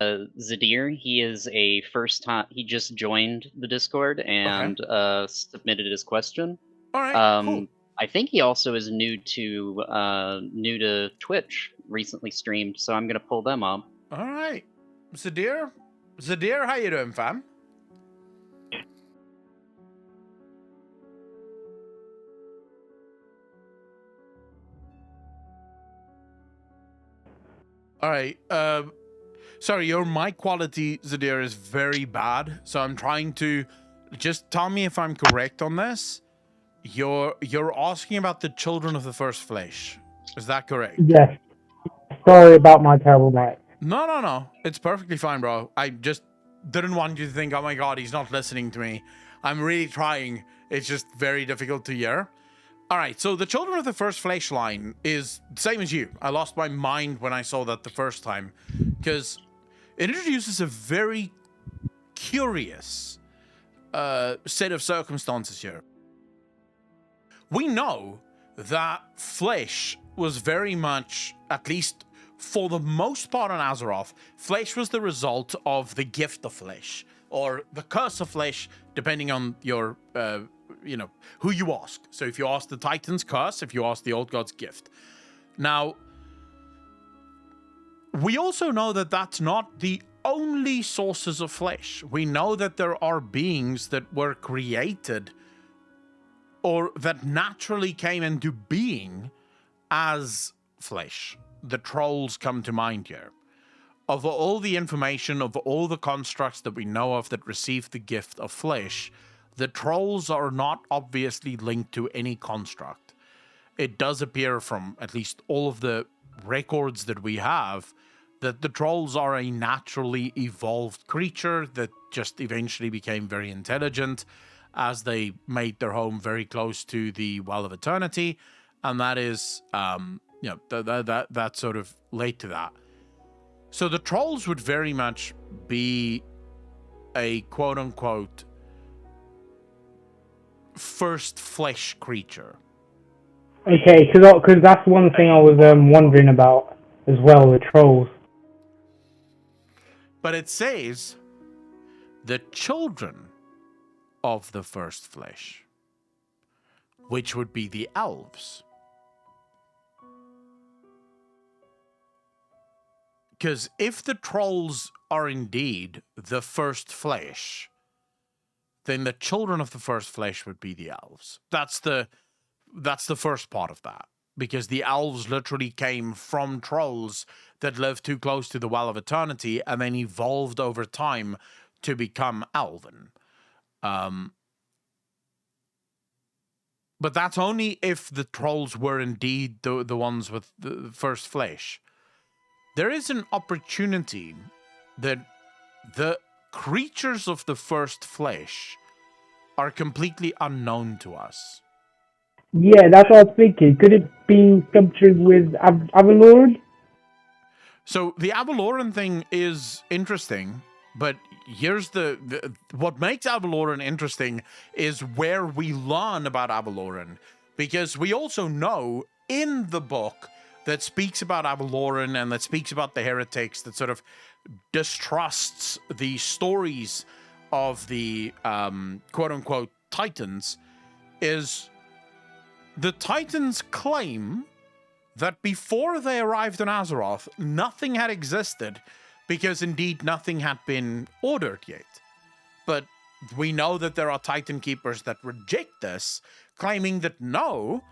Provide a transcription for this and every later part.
Zadir. He is a first time. He just joined the Discord Okay. and submitted his question. All right. Cool. Um, I think he also is new to Twitch. Recently streamed, so I'm gonna pull them up. All right. Zadir. Zadir, how you doing, fam? All right. Sorry, your mic quality, Zadir, is very bad. So I'm trying to just tell me if I'm correct on this. You're asking about the children of the first flesh. Is that correct? Yes. Sorry about my terrible mic. No. It's perfectly fine, bro. I just didn't want you to think, oh my god, he's not listening to me. I'm really trying. It's just very difficult to hear. All right, so the Children of the First Flesh line is the same as you. I lost my mind when I saw that the first time, because it introduces a very curious set of circumstances here. We know that flesh was very much, at least for the most part on Azeroth, flesh was the result of the gift of flesh, or the curse of flesh, depending on your who you ask. So if you ask the Titan's curse, if you ask the Old God's gift. Now, we also know that that's not the only sources of flesh. We know that there are beings that were created or that naturally came into being as flesh. The trolls come to mind here. Of all the information, of all the constructs that we know of that receive the gift of flesh, the trolls are not obviously linked to any construct. It does appear from at least all of the records that we have that the trolls are a naturally evolved creature that just eventually became very intelligent as they made their home very close to the Well of Eternity, and that is, that sort of led to that. So the trolls would very much be a quote-unquote first flesh creature. Okay, because that's one thing I was wondering about as well, the trolls. But it says the children of the first flesh, which would be the elves. Because if the trolls are indeed the first flesh, then the children of the first flesh would be the elves. That's the first part of that. Because the elves literally came from trolls that lived too close to the Well of Eternity and then evolved over time to become elven. But that's only if the trolls were indeed the ones with the first flesh. There is an opportunity that the creatures of the first flesh are completely unknown to us. Yeah, that's what I was thinking. Could it be something with Avaloren? So the Avaloren thing is interesting, but here's the what makes Avaloren interesting is where we learn about Avaloren, because we also know in the book that speaks about Avaloren and that speaks about the heretics, that sort of distrusts the stories of the quote-unquote Titans, is the Titans claim that before they arrived on Azeroth, nothing had existed, because indeed nothing had been ordered yet. But we know that there are Titan Keepers that reject this, claiming that no,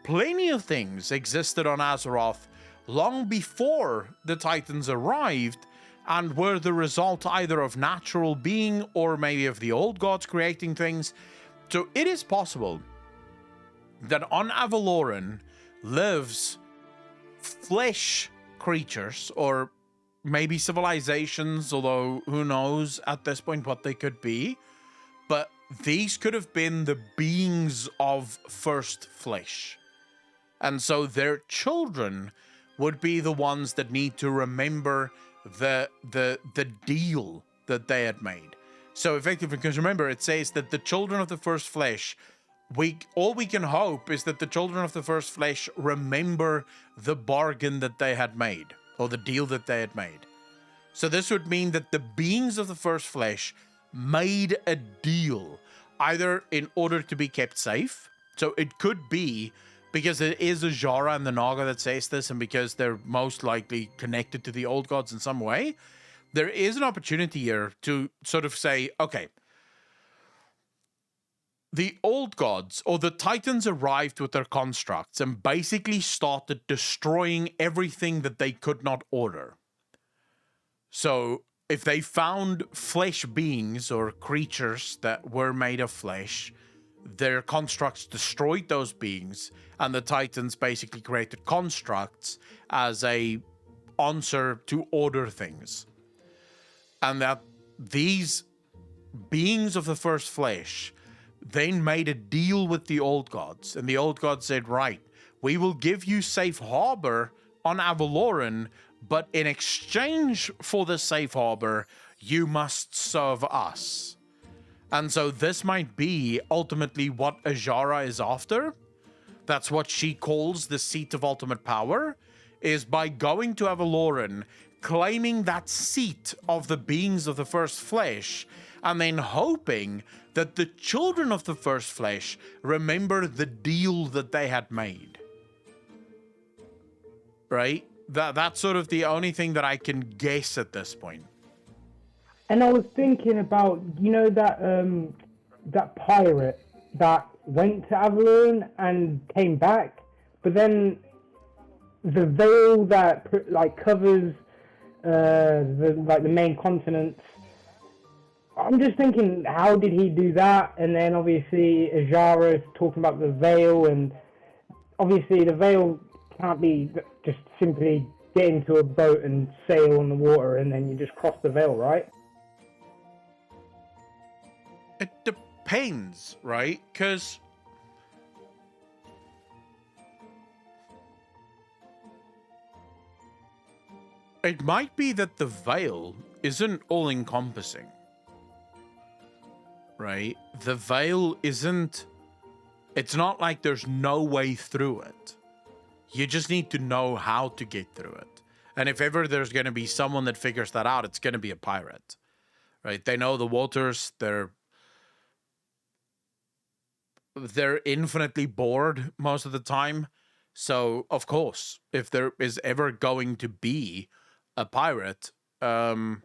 plenty of things existed on Azeroth long before the Titans arrived, and were the result either of natural being or maybe of the old gods creating things. So it is possible that on Avaloren lives flesh creatures, or maybe civilizations, although who knows at this point what they could be. But these could have been the beings of first flesh. And so their children would be the ones that need to remember the deal that they had made. So effectively, because remember, it says that the children of the first flesh, all we can hope is that the children of the first flesh remember the bargain that they had made, or the deal that they had made. So this would mean that the beings of the first flesh made a deal, either in order to be kept safe. So it could be because it is Azshara and the Naga that says this, and because they're most likely connected to the old gods in some way, there is an opportunity here to sort of say, okay, the old gods or the Titans arrived with their constructs and basically started destroying everything that they could not order. So if they found flesh beings or creatures that were made of flesh, their constructs destroyed those beings, and the Titans basically created constructs as a answer to order things. And that these beings of the first flesh then made a deal with the old gods, and the old gods said, right, we will give you safe harbor on Avaloren, but in exchange for the safe harbor, you must serve us. And so this might be ultimately what Azshara is after. That's what she calls the seat of ultimate power, is by going to Avaloren, claiming that seat of the beings of the first flesh, and then hoping that the children of the first flesh remember the deal that they had made. Right? That's sort of the only thing that I can guess at this point. And I was thinking about, you know, that pirate that went to Avaloren and came back, but then the veil that covers the main continents. I'm just thinking, how did he do that? And then obviously Azshara is talking about the veil, and obviously the veil can't be just simply get into a boat and sail on the water and then you just cross the veil, right? It depends, right? Because it might be that the veil isn't all-encompassing, right? The veil isn't... It's not like there's no way through it. You just need to know how to get through it. And if ever there's going to be someone that figures that out, it's going to be a pirate, right? They know the waters. They're infinitely bored most of the time. So, of course, if there is ever going to be a pirate, or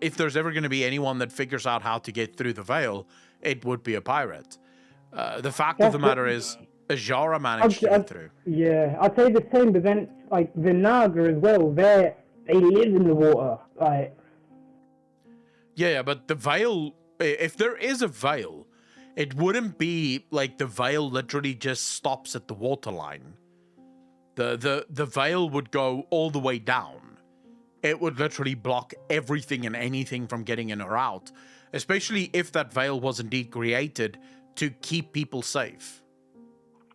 if there's ever going to be anyone that figures out how to get through the veil, it would be a pirate. The fact of the matter is, Azshara managed to get through. Yeah, I'd say the same, but then, like, the Naga as well, they live in the water, like... Yeah, but the veil, if there is a veil, it wouldn't be like the veil literally just stops at the waterline. The veil would go all the way down. It would literally block everything and anything from getting in or out, especially if that veil was indeed created to keep people safe.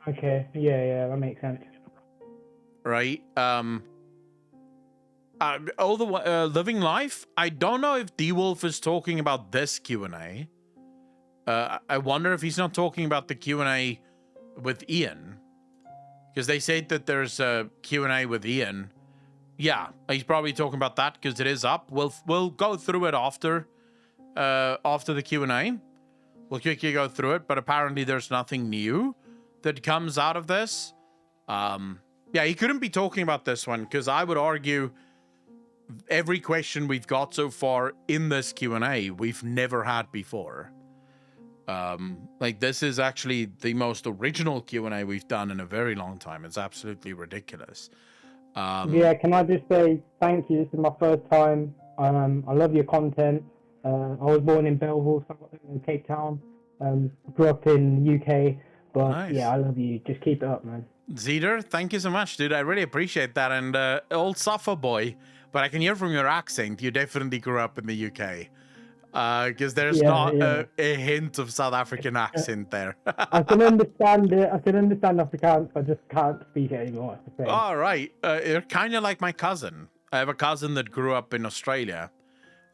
Okay, yeah, that makes sense. Right? All the living life. I don't know if D-Wolf is talking about this Q&A. I wonder if he's not talking about the Q&A with Ian, because they said that there's a Q&A with Ian. Yeah, he's probably talking about that because it is up. We'll go through it after the Q&A. We'll quickly go through it, but apparently there's nothing new that comes out of this. Yeah, he couldn't be talking about this one because I would argue every question we've got so far in this Q&A we've never had before. Like, this is actually the most original Q&A we've done in a very long time. It's absolutely ridiculous. Yeah, can I just say thank you? This is my first time. I love your content. I was born in Belleville, in Cape Town. Grew up in the UK. But nice. Yeah, I love you. Just keep it up, man. Zeder, thank you so much, dude. I really appreciate that. And old Suffer boy, but I can hear from your accent, you definitely grew up in the UK. Because there's not a hint of South African accent there. I can understand it. I can understand Afrikaans, I just can't speak it anymore. All right. You're kind of like my cousin. I have a cousin that grew up in Australia,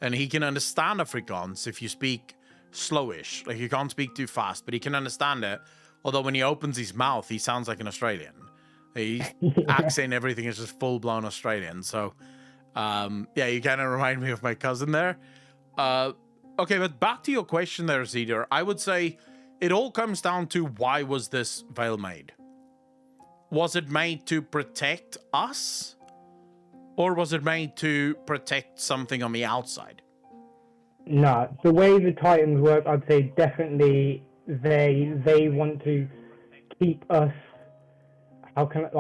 and he can understand Afrikaans if you speak slowish. Like, you can't speak too fast, but he can understand it. Although when he opens his mouth, he sounds like an Australian. His accent, everything is just full-blown Australian. So Yeah, you kind of remind me of my cousin there. Okay, but back to your question there, Zeder. I would say it all comes down to why was this veil made? Was it made to protect us? Or was it made to protect something on the outside? No, the way the Titans work, I'd say definitely they want to keep us. How can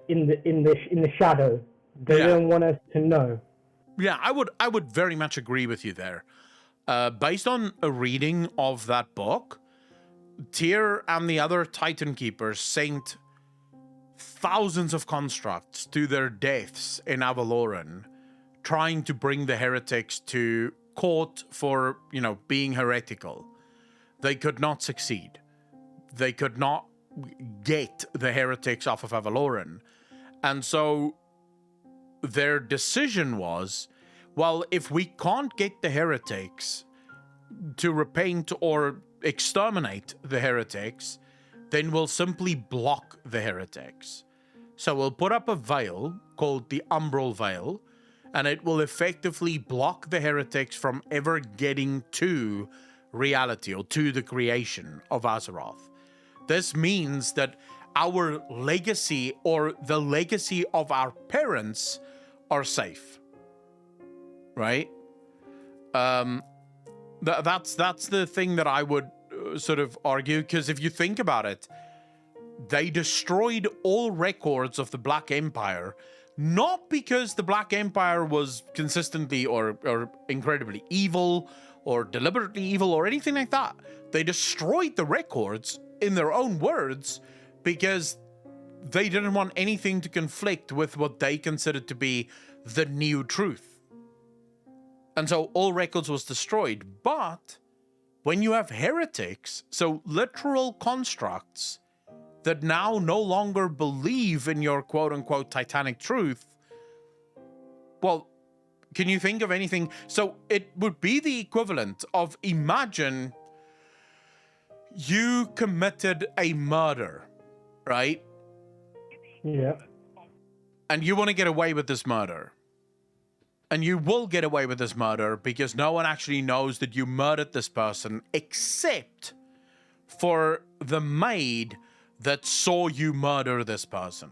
in the shadow? They don't want us to know. Yeah, I would very much agree with you there. Based on a reading of that book, Tyr and the other Titan Keepers sent thousands of constructs to their deaths in Avaloren, trying to bring the heretics to court for, being heretical. They could not succeed. They could not get the heretics off of Avaloren. And so their decision was, well, if we can't get the heretics to repent or exterminate the heretics, then we'll simply block the heretics. So we'll put up a veil called the Umbral Veil, and it will effectively block the heretics from ever getting to reality or to the creation of Azeroth. This means that our legacy or the legacy of our parents are safe, right? That's the thing that I would sort of argue, because if you think about it, they destroyed all records of the Black Empire, not because the Black Empire was consistently or incredibly evil or deliberately evil or anything like that. They destroyed the records, in their own words, because they didn't want anything to conflict with what they considered to be the new truth. And so all records was destroyed. But when you have heretics, so literal constructs that now no longer believe in your quote-unquote titanic truth, well, can you think of anything? So it would be the equivalent of, imagine you committed a murder, right? Yeah. And you want to get away with this murder. And you will get away with this murder because no one actually knows that you murdered this person except for the maid that saw you murder this person.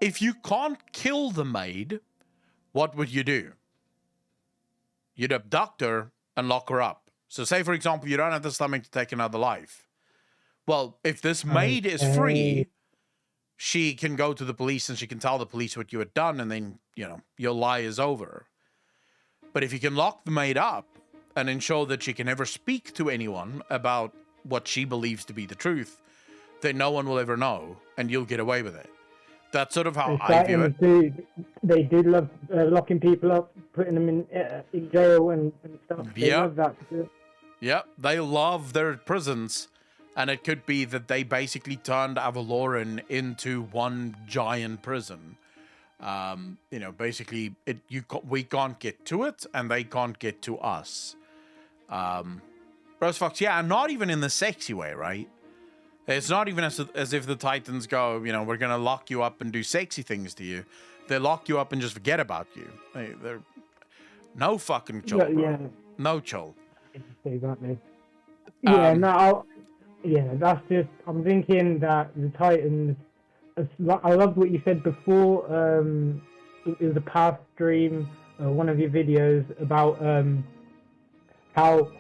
If you can't kill the maid, what would you do? You'd abduct her and lock her up. So say, for example, you don't have the stomach to take another life. Well, if this maid is free, she can go to the police and she can tell the police what you had done, and then, your lie is over. But if you can lock the maid up and ensure that she can never speak to anyone about what she believes to be the truth, then no one will ever know, and you'll get away with it. That's sort of how I view it. They do love locking people up, putting them in jail and stuff. They love that too. Yeah, they love their prisons. And it could be that they basically turned Avaloren into one giant prison. Basically, we can't get to it, and they can't get to us. Rose Fox, yeah, not even in the sexy way, right? It's not even as if the Titans go, we're going to lock you up and do sexy things to you. They lock you up and just forget about you. They're no fucking chill, bro. Yeah. No chill. Yeah, that's just, I'm thinking that the Titans, I loved what you said before, it was a past stream, one of your videos about how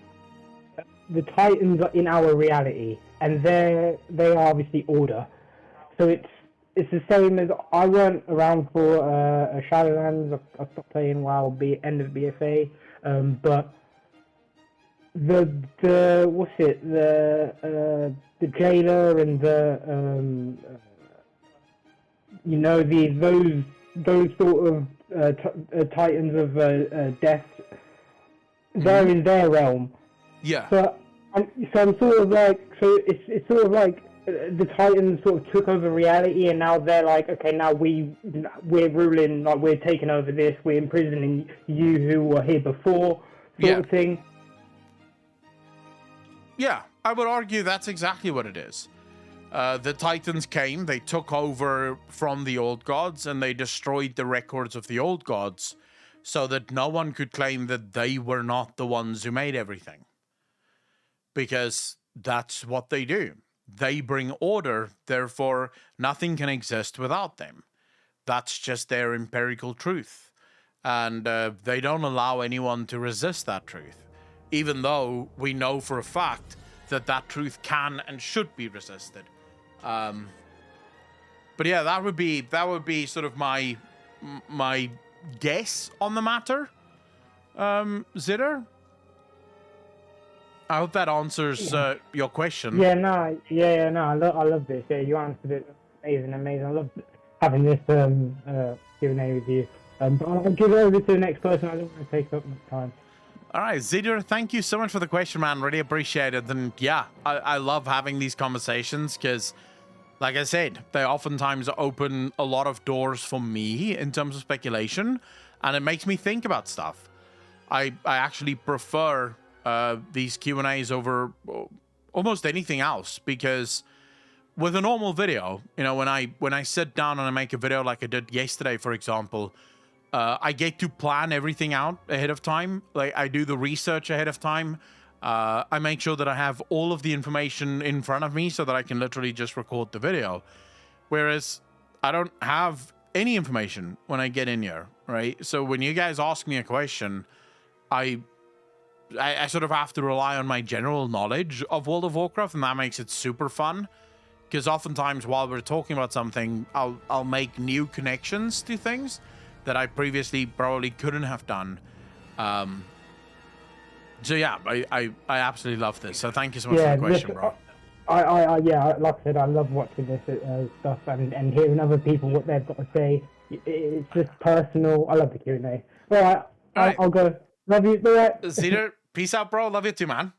the Titans are in our reality, and they are obviously Order. So it's the same as, I weren't around for Shadowlands, I stopped playing WoW, end of BFA, but the jailer and those sort of titans of death, they're in their realm. Yeah. So I'm sort of like, so it's sort of like the Titans sort of took over reality, and now they're like, okay, now we're ruling, like we're taking over this, we're imprisoning you who were here before, sort of thing. Yeah, I would argue that's exactly what it is. The Titans came, they took over from the old gods, and they destroyed the records of the old gods so that no one could claim that they were not the ones who made everything. Because that's what they do. They bring order, therefore nothing can exist without them. That's just their empirical truth. And they don't allow anyone to resist that truth, even though we know for a fact that that truth can and should be resisted. But yeah, that would be sort of my guess on the matter. Zitter, I hope that answers your question. Yeah, no, I love this. Yeah, you answered it amazing. I love having this Q&A with you. But I'll give it over to the next person. I don't want to take up much time. All right, Zitter, thank you so much for the question, man. Really appreciate it. And yeah, I love having these conversations because, like I said, they oftentimes open a lot of doors for me in terms of speculation, and it makes me think about stuff. I actually prefer these Q&As over almost anything else, because with a normal video, you know, when I sit down and I make a video like I did yesterday, for example, I get to plan everything out ahead of time. Like, I do the research ahead of time. I make sure that I have all of the information in front of me so that I can literally just record the video. Whereas I don't have any information when I get in here, right? So when you guys ask me a question, I sort of have to rely on my general knowledge of World of Warcraft, and that makes it super fun. Because oftentimes while we're talking about something, I'll make new connections to things that I previously probably couldn't have done. So yeah, I absolutely love this. So thank you so much for the question, bro. Yeah, like I said, I love watching this stuff and hearing other people what they've got to say. It's just personal. I love the Q&A. All right, I'll go. Love you. All right. Cedar, peace out, bro. Love you too, man.